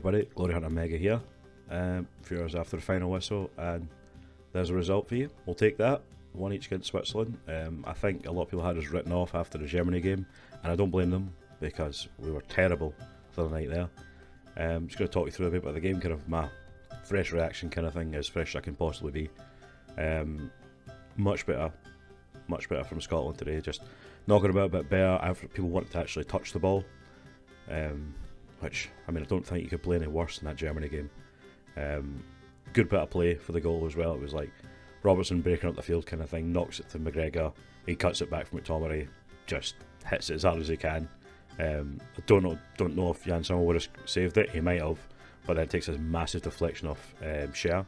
everybody, Glory Hunter Mega here. A few hours after the final whistle, and there's a result for you. We'll take that. One each against Switzerland. I think a lot of people had us written off after the Germany game, and I don't blame them because we were terrible for the night there. I'm just going to talk you through a bit about the game, kind of my fresh reaction kind of thing, as fresh as I can possibly be. Much better from Scotland today. Just knocking about a bit better. People wanted to actually touch the ball. Which, I mean, I don't think you could play any worse than that Germany game. Good bit of play for the goal as well. It was like Robertson breaking up the field kind of thing, knocks it to McGregor, he cuts it back from McTominay, just hits it as hard as he can. I don't know if Jan Sommer would have saved it. He might have, but then it takes a massive deflection off Cher,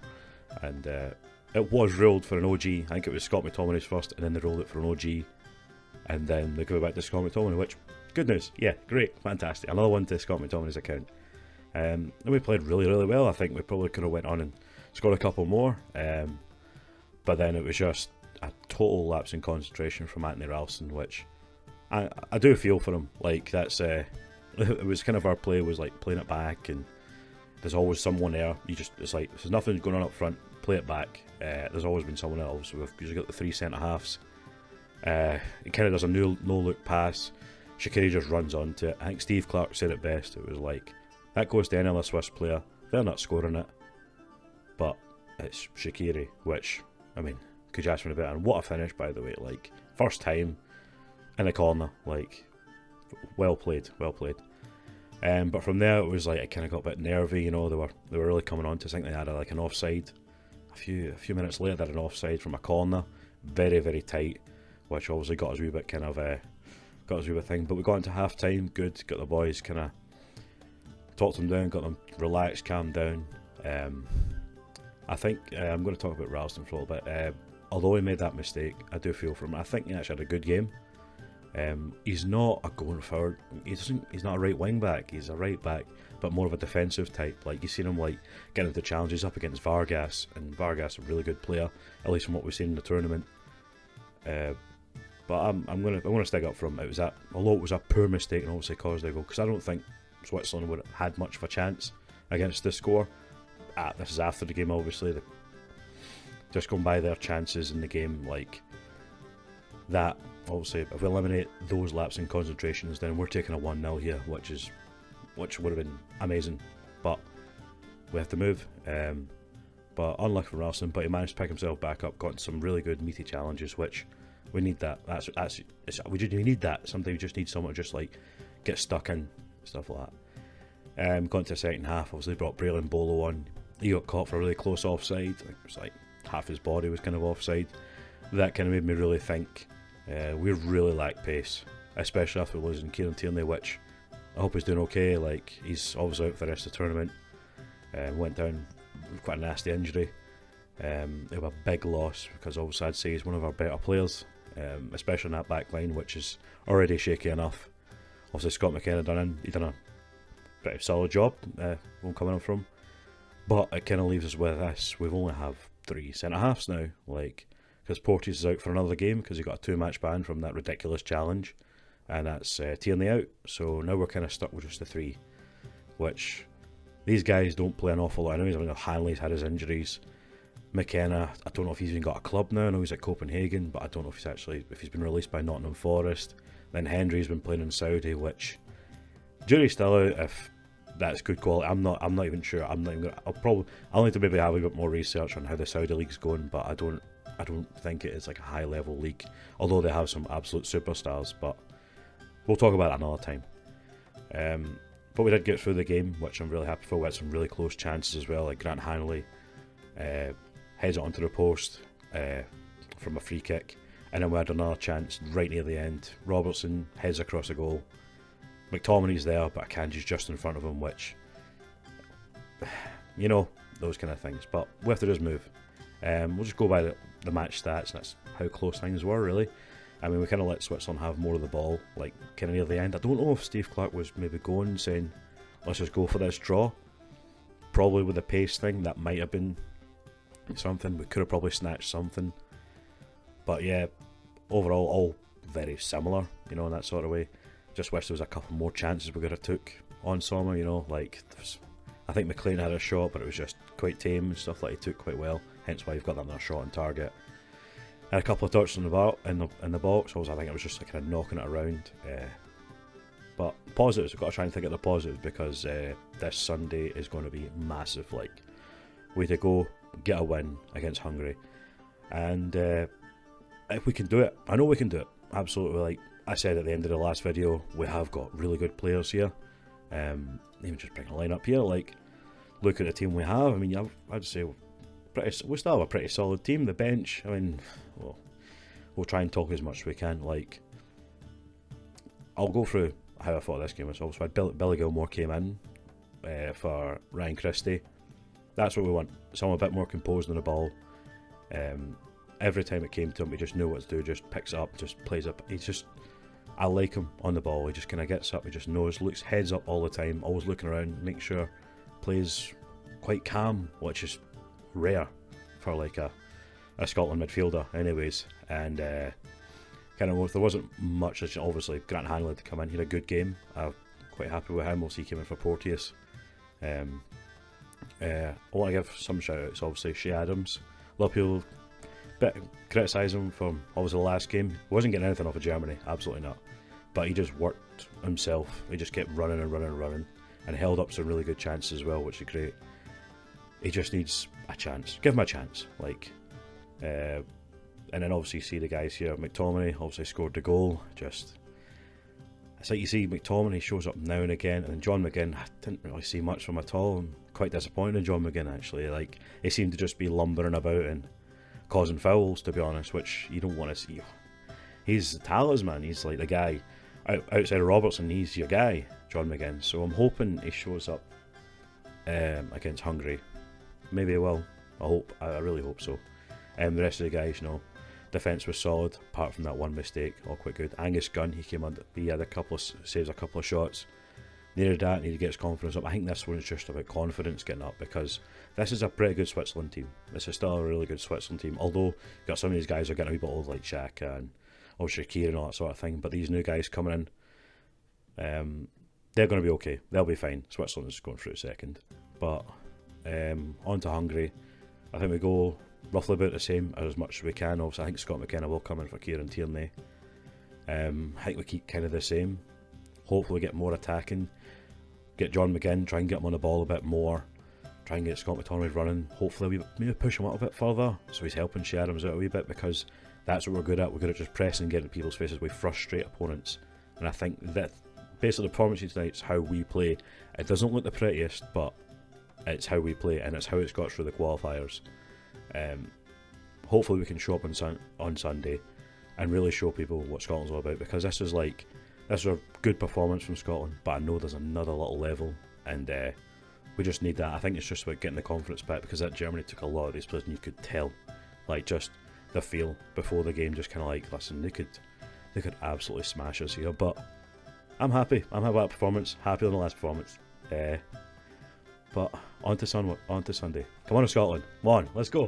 and it was ruled for an OG. I think it was Scott McTominay's first, and then they ruled it for an OG, and then they give it back to Scott McTominay, which, good news, yeah, great, fantastic. Another one to Scott McTominay's account. And we played really, really well. I think we probably could have went on and scored a couple more, but then it was just a total lapse in concentration from Anthony Ralston, which I do feel for him. Like, that's it was kind of our play, was like playing it back, and there's always someone there. It's like there's nothing going on up front, play it back. There's always been someone else. We've usually got the three centre halves. It kind of does a no look pass. Shaqiri just runs onto it. I think Steve Clarke said it best. It was like, that goes to any other Swiss player, they're not scoring it, but it's Shaqiri, which, I mean, could you ask for a bit? And what a finish, by the way. Like, first time in the corner, like, well played. But from there, it was like, it kind of got a bit nervy, you know. They were really coming on to us. I think they had like an offside. A few minutes later, they had an offside from a corner, very, very tight, which obviously got us a wee bit kind of got us a wee bit thing. But we got into half time, good, got the boys kind of talked them down, got them relaxed, calmed down. I think I'm going to talk about Ralston for a little bit. Although he made that mistake, I do feel for him. I think he actually had a good game. He's not a going forward. He's not a right wing back. He's a right back, but more of a defensive type. Like, you've seen him like getting into challenges up against Vargas, and Vargas is a really good player, at least from what we've seen in the tournament. But I'm gonna stick up for him. Although it was a poor mistake and obviously caused a goal, because I don't think Switzerland would have had much of a chance against this score. This is after the game, obviously. Just going by their chances in the game, like that. Obviously, if we eliminate those lapsing concentrations, then we're taking a 1-0 here, which would have been amazing. But we have to move. But unlucky for Ralston, but he managed to pick himself back up, got into some really good meaty challenges, which we need that. We need that. Sometimes we just need someone to just like get stuck in, stuff like that. Got into the second half, obviously brought Braylon Bolo on. He got caught for a really close offside. I think it was like half his body was kind of offside. That kind of made me really think we really lack pace, especially after losing Kieran Tierney, which I hope he's doing okay. Like, he's obviously out for the rest of the tournament. Went down with quite a nasty injury. It was a big loss, because obviously I'd say he's one of our better players, especially in that back line, which is already shaky enough. Obviously Scott McKenna done a pretty solid job, won't come in from. But it kind of leaves us with this. We've only have 3 centre halves now, like, because Porteous is out for another game because he got a 2-match ban from that ridiculous challenge, and that's Tierney out. So now we're kind of stuck with just the 3, which these guys don't play an awful lot. I know Hanley's had his injuries. McKenna, I don't know if he's even got a club now. I know he's at Copenhagen, but I don't know if he's been released by Nottingham Forest. Then Hendry's been playing in Saudi, which jury's still out if that's good quality. I'm not even sure. I'll need to maybe have a bit more research on how the Saudi league's going, but I don't think it is like a high level league, although they have some absolute superstars. But we'll talk about that another time. But we did get through the game, which I'm really happy for. We had some really close chances as well, like Grant Hanley heads it onto the post from a free kick, and then we had another chance right near the end. Robertson heads across the goal. McTominay's there, but Akanji's just in front of him, which, you know, those kind of things. But we have to just move. We'll just go by the match stats, and that's how close things were, really. I mean, we kind of let Switzerland have more of the ball, like, kind of near the end. I don't know if Steve Clarke was maybe going, saying, let's just go for this draw. Probably with the pace thing, that might have been something. We could have probably snatched something. But yeah, overall, all very similar, you know, in that sort of way. Just wish there was a couple more chances we could have took on Sommer, you know, like, I think McLean had a shot, but it was just quite tame and stuff that he took quite well. Hence why you've got that another shot on target. And a couple of touches in the box. I think it was just like kind of knocking it around. But positives, we've got to try and think of the positives because this Sunday is going to be massive. Like, way to go, get a win against Hungary, and if we can do it, I know we can do it. Absolutely. Like I said at the end of the last video, we have got really good players here. Even just bring a line up here, like look at the team we have. I mean, I'd say we still have a pretty solid team. The bench, I mean, we'll try and talk as much as we can. Like, I'll go through how I thought this game was. Also, Billy Gilmore came in for Ryan Christie. That's what we want. Someone a bit more composed on the ball. Every time it came to him, he just knew what to do. Just picks it up, just plays up. I like him on the ball. He just kind of gets up. He just knows, looks heads up all the time, always looking around, make sure plays quite calm, which is rare for like a Scotland midfielder, anyways. And kind of there wasn't much. Obviously, Grant Hanley to come in. He had a good game. I'm quite happy with him. Also, he came in for Porteous. I want to give some shout outs. Obviously, Shea Adams. A lot of people criticise him from obviously the last game. He wasn't getting anything off of Germany, absolutely not. But he just worked himself. He just kept running and running and running, and held up some really good chances as well, which is great. He just needs a chance. Give him a chance, like. And then obviously you see the guys here. McTominay obviously scored the goal. Just, it's like you see McTominay shows up now and again, and then John McGinn, I didn't really see much from him at all. I'm quite disappointed in John McGinn actually. Like, he seemed to just be lumbering about and causing fouls, to be honest, which you don't want to see. He's the talisman. He's like the guy outside of Robertson. He's your guy, John McGinn. So I'm hoping he shows up against Hungary. Maybe he will. I hope. I really hope so. The rest of the guys, defence was solid, apart from that one mistake, all quite good. Angus Gunn, he came under, he had a couple of saves, a couple of shots. Needed that, needed to get his confidence up. I think this one is just about confidence getting up, because this is a pretty good Switzerland team. This is still a really good Switzerland team, although you've got some of these guys who are getting a wee bit old, like Xhaka and Shaqiri and all that sort of thing, but these new guys coming in, they're going to be okay. They'll be fine. Switzerland is going through second. But on to Hungary. I think we go roughly about the same as much as we can. Obviously, I think Scott McKenna will come in for Kieran Tierney. I think we keep kind of the same. Hopefully get more attacking. Get John McGinn, try and get him on the ball a bit more. Try and get Scott McTominay running. Hopefully we maybe push him up a bit further, so he's helping Shea Adams out a wee bit, because that's what we're good at. We're good at just pressing and getting in people's faces. We frustrate opponents. And I think that basically the performance tonight is how we play. It doesn't look the prettiest, but it's how we play, and it's how it's got through the qualifiers. Hopefully we can show up on Sunday and really show people what Scotland's all about, because this is a good performance from Scotland, but I know there's another little level, and we just need that. I think it's just about getting the confidence back, because that Germany took a lot of these players, and you could tell, like, just the feel before the game, just kind of like, listen, they could absolutely smash us here. But I'm happy. I'm happy with that performance. Happy on the last performance. But on to Sunday. Come on, Scotland. Come on, let's go.